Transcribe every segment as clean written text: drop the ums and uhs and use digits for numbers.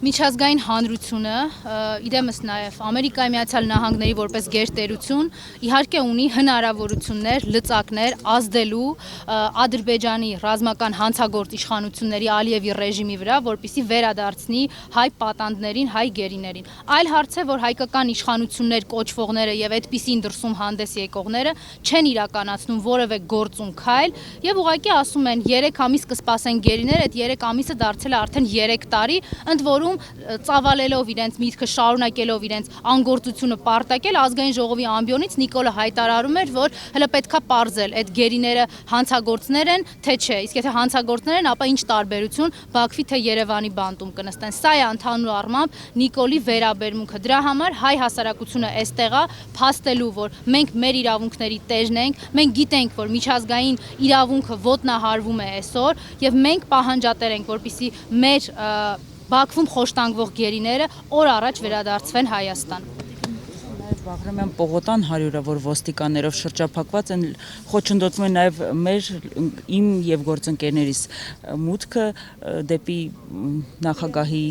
Միջազգային հանրությունը, իդեմս նաև Ամերիկայի Միացյալ Նահանգների որպես գերտերություն, իհարկե ունի հնարավորություններ, լծակներ ազդելու Ադրբեջանի ռազմական հանցագործ իշխանությունների Ալիևի ռեժիմի վրա, որպեսզի վերադարձնի հայ պատանդներին, հայ գերիներին։ Այլ հարց է, որ հայկական իշխանություններ կոչվողները եւ այդպիսին դրսում հանդես եկողները չեն իրականացնում որևէ գործուն քայլ եւ ուղղակի ասում են 3 ամիս կսպասեն գերիներ, այդ 3 ամիսը դարձել է արդեն 3 տարի, ընդ որում ծավալելով իրենց միտքը, շարունակելով իրենց անգործությունը պարտակել ազգային ժողովի ամբիոնից Նիկոլը հայտարարում էր, որ հələ պետքա պարզել այդ գերիները հանցագործներ են, թե չէ, իսկ եթե հանցագործներ են, ապա ինչ տարբերություն Բաքվի թե Երևանի բանտում կնստեն։ Սա է ընդհանուր առմամբ Նիկոլի վերաբերմունքը։ Դրա համար հայ հասարակությունը այստեղ է փաստելու, որ մենք մեր իրավունքների տերն ենք, մենք գիտենք, որ միջազգային իրավունքը ոտնահարվում է այսօր եւ մենք պահանջատեր ենք, որպեսզի մեր Բաքվում խոշտանգվող գերիները օր առաջ վերադարձվեն Հայաստան։ Բաղրամյան Պողոտան 100-ը, որ ոստիկաններով շրջափակված են, խոչընդոտվում է նաև իմ եւ գործընկերներիս մուտքը դեպի նախագահի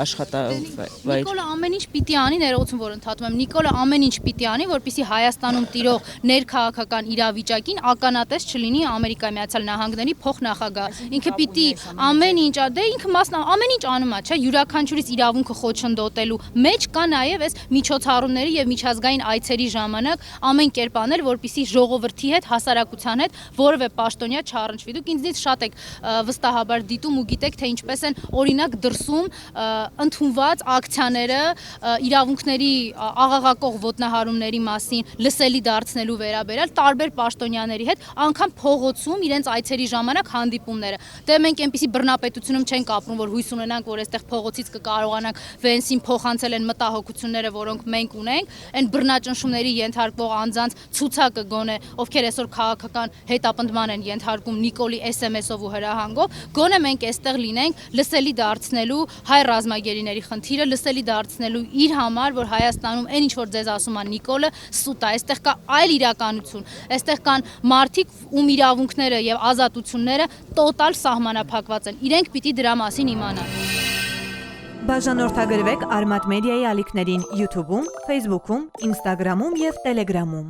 աշխատավայր։ Նիկոլը ամեն ինչ պիտի անի, ներողություն, որ ընդհատում եմ, Նիկոլը ամեն ինչ պիտի անի, որպեսզի Հայաստանում տիրող ներքաղաքական իրավիճակին ականատես չլինի Ամերիկայի Միացյալ Նահանգների փոխնախագահ։ Ինքը պիտի ամեն ինչ, դե ինքը ամեն ինչ անում է, չէ, յուրաքանչյուրից իրավունքը խոչընդոտելու մեջ կա նաև այս միջոցառումների եւ միջազգային այցերի ժամանակ ամեն կերպ անել, որպեսզի ժողովրդի հետ, հասարակության հետ որևէ պաշտոնյա չառնչվի։ Դուք ինձնից շատ եք վստահաբար դիտում ու գիտեք, թե ինչպես են օրինակ դրսում ընդունված ակցիաները իրավունքների աղաղակող ոտնահարումների մասին լսելի դարձնելու վերաբերյալ տարբեր պաշտոնյաների հետ, անգամ փողոցում իրենց այցերի ժամանակ հանդիպումները։ Դե մենք այնպիսի բռնապետությունում չենք ապրում, որ հույս ունենանք, որ այստեղ փողոցից կկարողանանք Վենսին փոխանցել են մտահոգությունները, որոնք մենք ունենք, այն բռնաճնշումների ենթարկվող անձանց ցուցակը գոնե, ովքեր այսօր քաղաքական հետապնդման են ենթարկում Նիկոլի SMS-ով ու հրահանգով, գոնե մենք այստեղ լինենք լսելի դարձնելու հայ ռազմագերիների խնդիրը, լսելի դարձնելու իր համար, որ Հայաստանում այն ինչ որ ձեզ ասում է Նիկոլը, սուտ է, այստեղ կա այլ իրականություն, այստեղ կան մարդիկ, ում իրավունքները եւ ազատությունները տոտալ սահմանափակված են։ Իրենք պիտի դրա մասին իմանան։ Բաժանորդագրվեք Արմատ մեդիայի ալիքներին YouTube-ում, Facebook-ում, Instagram-ում եւ Telegram-ում։